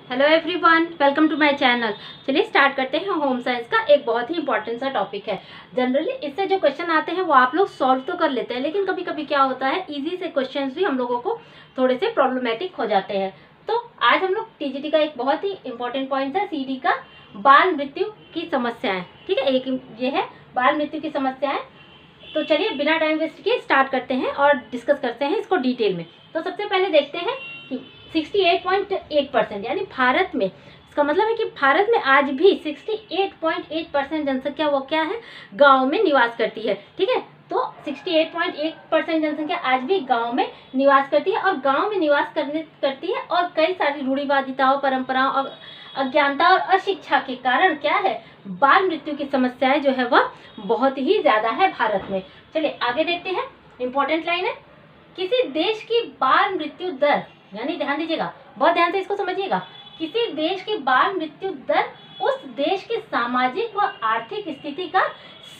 Hello everyone, welcome to my channel. चलिए start करते हैं। होम साइंस का एक बहुत ही इंपॉर्टेंट सा टॉपिक है। जनरली इससे जो क्वेश्चन आते हैं वो आप लोग सॉल्व तो कर लेते हैं, लेकिन कभी कभी क्या होता है, इजी से क्वेश्चंस भी हम लोगों को थोड़े से प्रॉब्लमेटिक हो जाते हैं। तो आज हम लोग टीजीटी का एक बहुत ही इंपॉर्टेंट पॉइंट है, सीडी का बाल मृत्यु की समस्याएं। ठीक है, एक ये है बाल मृत्यु की समस्याएं। तो चलिए बिना टाइम वेस्ट किए स्टार्ट करते हैं और डिस्कस करते हैं इसको डिटेल में। तो सबसे पहले देखते हैं कि 68.8% यानी भारत में, इसका मतलब है कि भारत में आज भी 68.8% जनसंख्या वो क्या है, गांव में निवास करती है। ठीक है, तो 68.8% जनसंख्या आज भी गांव में निवास करती है, और गांव में निवास करती है, और कई सारी रूढ़िवादिताओं, परंपराओं और अज्ञानता और अशिक्षा के कारण क्या है, बाल मृत्यु की समस्याएं जो है वह बहुत ही ज्यादा है भारत में। चलिए आगे देखते हैं। इंपॉर्टेंट लाइन है, किसी देश की बाल मृत्यु दर, यानी ध्यान दीजिएगा, बहुत ध्यान से इसको समझिएगा, किसी देश की बाल मृत्यु दर उस देश की सामाजिक व आर्थिक स्थिति का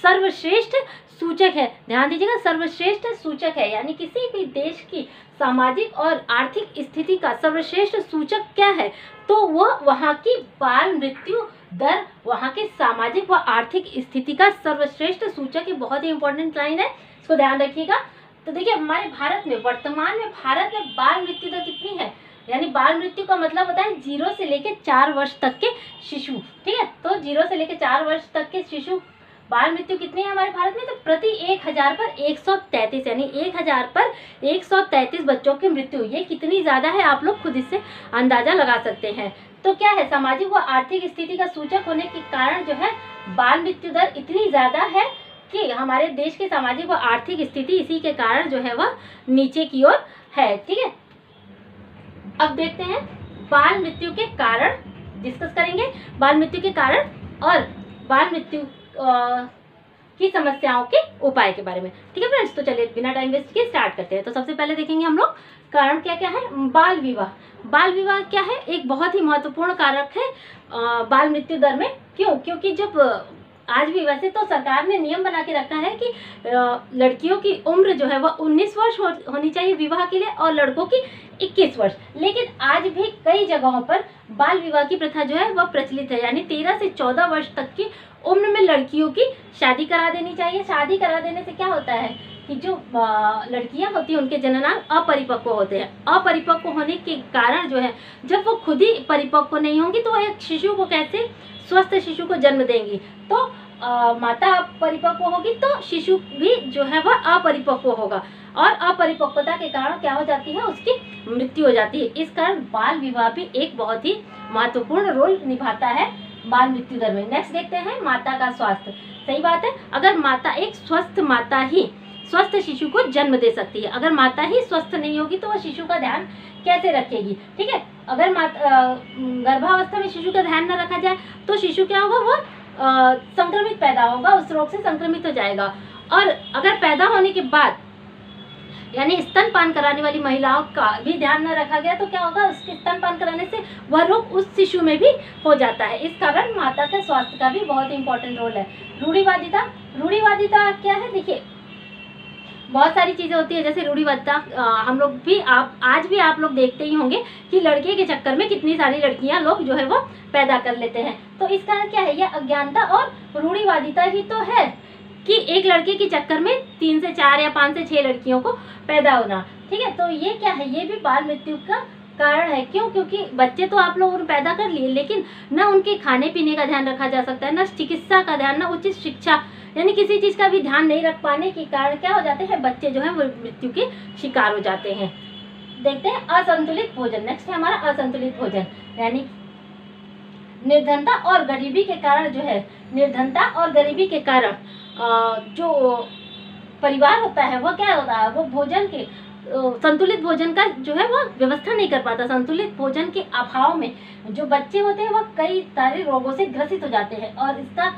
सर्वश्रेष्ठ सूचक है। ध्यान दीजिएगा, सर्वश्रेष्ठ सूचक है, यानी किसी भी देश की सामाजिक और आर्थिक स्थिति का सर्वश्रेष्ठ सूचक क्या है, तो वह वहाँ की बाल मृत्यु दर, वहाँ की सामाजिक व आर्थिक स्थिति का सर्वश्रेष्ठ सूचक। ये बहुत ही इंपॉर्टेंट लाइन है, इसको ध्यान रखिएगा। तो देखिए हमारे भारत में, वर्तमान में भारत में बाल मृत्यु दर कितनी है, यानी बाल मृत्यु का मतलब होता है 0 से लेकर 4 वर्ष तक के शिशु। ठीक है, तो 0 से लेकर 4 वर्ष तक के शिशु बाल मृत्यु कितनी है हमारे भारत में, तो प्रति 1000 पर 133, यानी 1000 पर 133 बच्चों की मृत्यु। ये कितनी ज्यादा है आप लोग खुद इससे अंदाजा लगा सकते हैं। तो क्या है, सामाजिक व आर्थिक स्थिति का सूचक होने के कारण जो है बाल मृत्यु दर इतनी ज्यादा है कि हमारे देश की सामाजिक व आर्थिक स्थिति इसी के कारण जो है वह नीचे की ओर है। ठीक है, अब देखते हैं बाल मृत्यु के कारण, डिस्कस करेंगे बाल मृत्यु के कारण और बाल मृत्यु की समस्याओं के उपाय के बारे में। ठीक है फ्रेंड्स, तो चलिए बिना टाइम वेस्ट किए स्टार्ट करते हैं। तो सबसे पहले देखेंगे हम लोग कारण क्या क्या है। बाल विवाह। बाल विवाह क्या है, एक बहुत ही महत्वपूर्ण कारक है बाल मृत्यु दर में। क्यों? क्योंकि जब आज भी, वैसे तो सरकार ने नियम बना के रखा है कि लड़कियों की उम्र जो है वह 19 वर्ष होनी चाहिए विवाह के लिए, और लड़कों की 21 वर्ष। लेकिन आज भी कई जगहों पर बाल विवाह की प्रथा जो है वह प्रचलित है, यानी 13 से 14 वर्ष तक की उम्र में लड़कियों की शादी करा देनी चाहिए। शादी करा देने से क्या होता है कि जो लड़कियां होती हैं उनके जननांग अपरिपक्व होते हैं। अपरिपक्व होने के कारण जो है, जब वो खुद ही परिपक्व नहीं होंगी तो एक शिशु को कैसे, स्वस्थ शिशु को जन्म देंगी। तो माता परिपक्व होगी तो शिशु भी जो है वह अपरिपक्व होगा, और अपरिपक्वता के कारण क्या हो जाती है, उसकी मृत्यु हो जाती है। इस कारण बाल विवाह भी एक बहुत ही महत्वपूर्ण रोल निभाता है बाल मृत्यु दर में। नेक्स्ट देखते हैं माता का स्वास्थ्य। सही बात है, अगर माता, एक स्वस्थ माता ही स्वस्थ शिशु को जन्म दे सकती है। अगर माता ही स्वस्थ नहीं होगी तो वह शिशु का ध्यान कैसे रखेगी। ठीक है, अगर गर्भावस्था में शिशु का ध्यान न रखा जाए तो शिशु क्या होगा, वह संक्रमित पैदा होगा, उस रोग से संक्रमित हो जाएगा। और अगर पैदा होने के बाद, यानी स्तनपान कराने वाली महिलाओं का भी ध्यान न रखा गया तो क्या होगा, उसके स्तनपान कराने से वह रोग उस शिशु में भी हो जाता है। इस कारण माता के स्वास्थ्य का भी बहुत इंपॉर्टेंट रोल है। रूढ़िवादिता। रूढ़िवादिता क्या है, देखिए बहुत सारी चीजें होती है, जैसे रूढ़िवादिता हम लोग भी, आज भी आप लोग देखते ही होंगे कि लड़के के चक्कर में कितनी सारी लड़कियां लोग जो है वो पैदा कर लेते हैं। तो इस कारण क्या है, यह अज्ञानता और रूढ़िवादिता ही तो है कि एक लड़के के चक्कर में 3 से 4 या 5 से 6 लड़कियों को पैदा होना। ठीक है, तो ये क्या है, ये भी बाल मृत्यु का कारण है। क्यों? क्योंकि बच्चे तो आप लोगों ने पैदा कर लिए, लेकिन न उनके खाने पीने का ध्यान रखा जा सकता है, न चिकित्सा का ध्यान, न उचित शिक्षा, यानी किसी चीज का भी ध्यान नहीं रख पाने के कारण क्या हो जाते हैं, बच्चे जो है वो मृत्यु के शिकार हो जाते हैं। देखते हैं असंतुलित भोजन। नेक्स्ट है हमारा असंतुलित भोजन, यानी निर्धनता और गरीबी के कारण जो है, निर्धनता और गरीबी के कारण जो परिवार होता है वह क्या होता है, वो भोजन के संतुलित भोजन का जो है वह व्यवस्था नहीं कर पाता। संतुलित भोजन के अभाव में जो बच्चे होते हैं वह कई सारे रोगों से ग्रसित हो जाते हैं, और इसका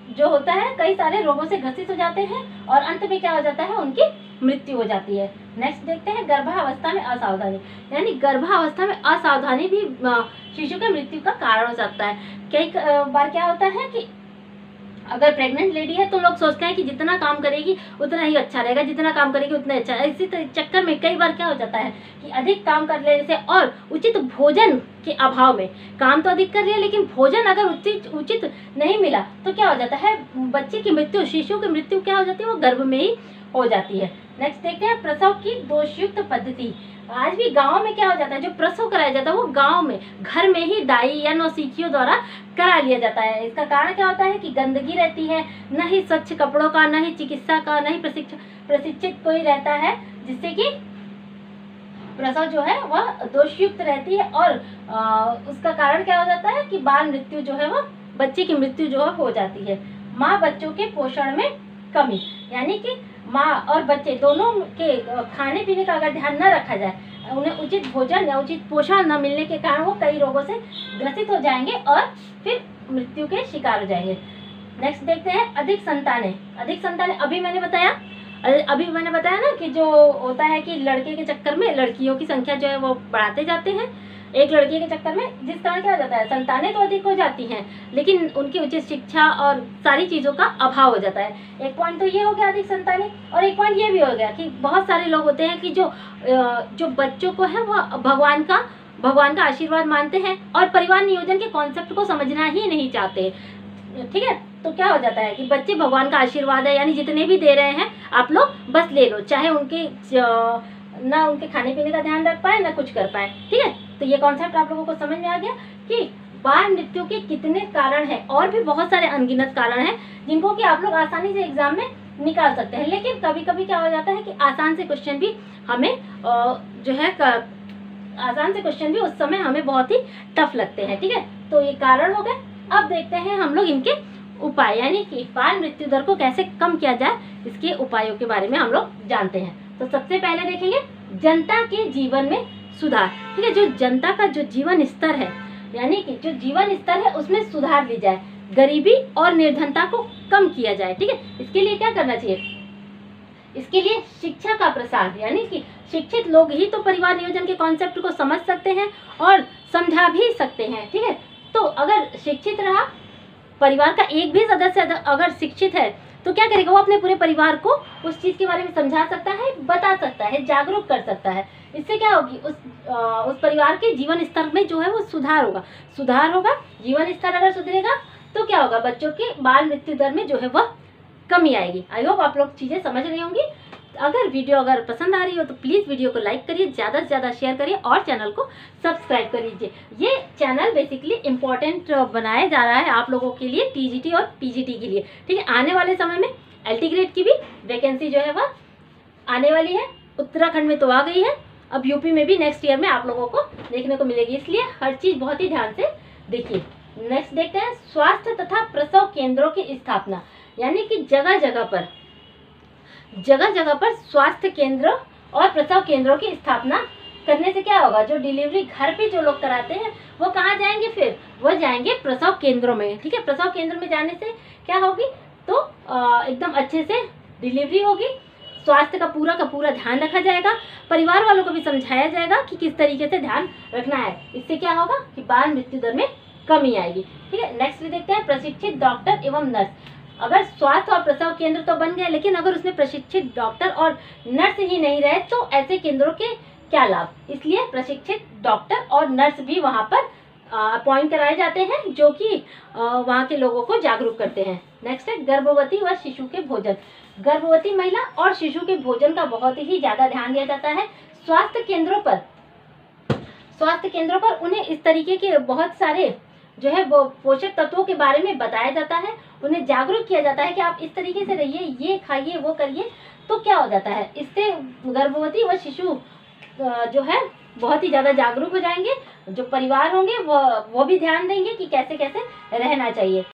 जो होता है, कई सारे रोगों से ग्रसित हो जाते हैं, और अंत में क्या हो जाता है, उनकी मृत्यु हो जाती है। नेक्स्ट देखते हैं गर्भावस्था में असावधानी, यानी गर्भावस्था में असावधानी भी शिशु की मृत्यु का कारण हो सकता है। कई बार क्या होता है कि अगर प्रेग्नेंट लेडी है तो लोग सोचते हैं कि जितना काम करेगी उतना ही अच्छा रहेगा, जितना काम करेगी उतना अच्छा। इसी चक्कर में कई बार क्या हो जाता है कि अधिक काम कर लेने से और उचित भोजन के अभाव में, काम तो अधिक कर रही है लेकिन भोजन अगर उचित नहीं मिला तो क्या हो जाता है, बच्चे की मृत्यु, शिशु की मृत्यु क्या हो जाती है, वो गर्भ में ही हो जाती है। नेक्स्ट देखते हैं प्रसव की दोषयुक्त पद्धति। आज भी गांव में क्या हो जाता है, जो प्रसव कराया जाता है वो गांव में घर में ही दाई या नौसिखियों द्वारा करा लिया जाता है। इसका कारण क्या होता है कि गंदगी रहती है, न ही स्वच्छ कपड़ों का, न ही चिकित्सा का, न ही प्रशिक्षित कोई रहता है, जिससे कि प्रसव जो है वह दोषयुक्त रहती है। और उसका कारण क्या हो जाता है कि बाल मृत्यु जो है वह, बच्चे की मृत्यु जो है हो जाती है। माँ बच्चों के पोषण में कमी, यानी कि माँ और बच्चे दोनों के खाने पीने का अगर ध्यान न रखा जाए, उन्हें उचित भोजन या उचित पोषण न मिलने के कारण वो कई रोगों से ग्रसित हो जाएंगे और फिर मृत्यु के शिकार हो जाएंगे। नेक्स्ट देखते हैं अधिक संतानें। अधिक संतानें अभी मैंने बताया ना कि जो होता है कि लड़के के चक्कर में लड़कियों की संख्या जो है वो बढ़ाते जाते हैं, एक लड़की के चक्कर में, जिस कारण क्या हो जाता है, संतानें तो अधिक हो जाती हैं लेकिन उनकी उचित शिक्षा और सारी चीज़ों का अभाव हो जाता है। एक पॉइंट तो ये हो गया अधिक संतानें, और एक पॉइंट ये भी हो गया कि बहुत सारे लोग होते हैं कि जो बच्चों को है वह भगवान का आशीर्वाद मानते हैं और परिवार नियोजन के कॉन्सेप्ट को समझना ही नहीं चाहते। ठीक है, तो क्या हो जाता है कि बच्चे भगवान का आशीर्वाद है, यानी जितने भी दे रहे हैं आप लोग बस ले लो, चाहे ना उनके खाने पीने का ध्यान रख पाए ना कुछ कर पाए। ठीक है, तो ये कॉन्सेप्ट आप लोगों को समझ में आ गया कि बाल मृत्यु के कितने कारण हैं, और भी बहुत सारे अनगिनत कारण हैं जिनको कि आप लोग आसानी से एग्जाम में निकाल सकते हैं। लेकिन कभी कभी क्या हो जाता है कि आसान से क्वेश्चन भी हमें आसान से क्वेश्चन भी उस समय हमें बहुत ही टफ लगते हैं। ठीक है, तो ये कारण हो गए। अब देखते हैं हम लोग इनके उपाय, यानी कि बाल मृत्यु दर को कैसे कम किया जाए, इसके उपायों के बारे में हम लोग जानते हैं। तो सबसे पहले देखेंगे जनता के जीवन में सुधार। ठीक है, जो जनता का जो जीवन स्तर है, यानी कि जो जीवन स्तर है उसमें सुधार ली जाए, गरीबी और निर्धनता को कम किया जाए। ठीक है, इसके लिए क्या करना चाहिए, इसके लिए शिक्षा का प्रसार, यानी कि शिक्षित लोग ही तो परिवार नियोजन के कॉन्सेप्ट को समझ सकते हैं और समझा भी सकते हैं। ठीक है, तो अगर शिक्षित रहा, परिवार का एक भी सदस्य अगर शिक्षित है तो क्या करेगा, वो अपने पूरे परिवार को उस चीज़ के बारे में समझा सकता है, बता सकता है, जागरूक कर सकता है। इससे क्या होगी, उस परिवार के जीवन स्तर में जो है वो सुधार होगा। जीवन स्तर अगर सुधरेगा तो क्या होगा, बच्चों के बाल मृत्यु दर में जो है वह कमी आएगी। आई होप आप लोग चीज़ें समझ रही होंगी। अगर वीडियो पसंद आ रही हो तो प्लीज़ वीडियो को लाइक करिए, ज़्यादा से ज़्यादा शेयर करिए और चैनल को सब्सक्राइब कर लीजिए। ये चैनल बेसिकली इम्पोर्टेंट बनाया जा रहा है आप लोगों के लिए, टीजीटी और पीजीटी के लिए। ठीक है, आने वाले समय में एलटी ग्रेड की भी वैकेंसी जो है वह आने वाली है। उत्तराखंड में तो आ गई है, अब यूपी में भी नेक्स्ट ईयर में आप लोगों को देखने को मिलेगी, इसलिए हर चीज़ बहुत ही ध्यान से देखिए। नेक्स्ट देखते हैं स्वास्थ्य तथा प्रसव केंद्रों की स्थापना, यानी कि जगह जगह पर स्वास्थ्य केंद्र और प्रसव केंद्रों की स्थापना करने से क्या होगा, जो डिलीवरी घर पे जो लोग कराते हैं वो कहाँ जाएंगे, फिर वो जाएंगे प्रसव केंद्रों में। ठीक है, प्रसव केंद्र में जाने से क्या होगी, तो एकदम अच्छे से डिलीवरी होगी, स्वास्थ्य का पूरा ध्यान रखा जाएगा, परिवार वालों को भी समझाया जाएगा कि किस तरीके से ध्यान रखना है। इससे क्या होगा कि बाल मृत्यु दर में कमी आएगी। ठीक है, नेक्स्ट देखते हैं प्रशिक्षित डॉक्टर एवं नर्स। अगर स्वास्थ्य और प्रसव केंद्र तो बन गए, लेकिन अगर उसमें प्रशिक्षित डॉक्टर और नर्स ही नहीं रहे तो ऐसे केंद्रों के क्या लाभ, इसलिए प्रशिक्षित डॉक्टर और नर्स भी वहाँ पर अपॉइंट कराए जाते हैं, जो कि वहाँ के लोगों को जागरूक करते हैं। नेक्स्ट है गर्भवती व शिशु के भोजन। गर्भवती महिला और शिशु के भोजन का बहुत ही ज़्यादा ध्यान दिया जाता है। स्वास्थ्य केंद्रों पर उन्हें इस तरीके के बहुत सारे जो है वो पोषक तत्वों के बारे में बताया जाता है, उन्हें जागरूक किया जाता है कि आप इस तरीके से रहिए, ये खाइए, वो करिए। तो क्या हो जाता है, इससे गर्भवती व शिशु जो है बहुत ही ज़्यादा जागरूक हो जाएंगे। जो परिवार होंगे वो भी ध्यान देंगे कि कैसे कैसे रहना चाहिए।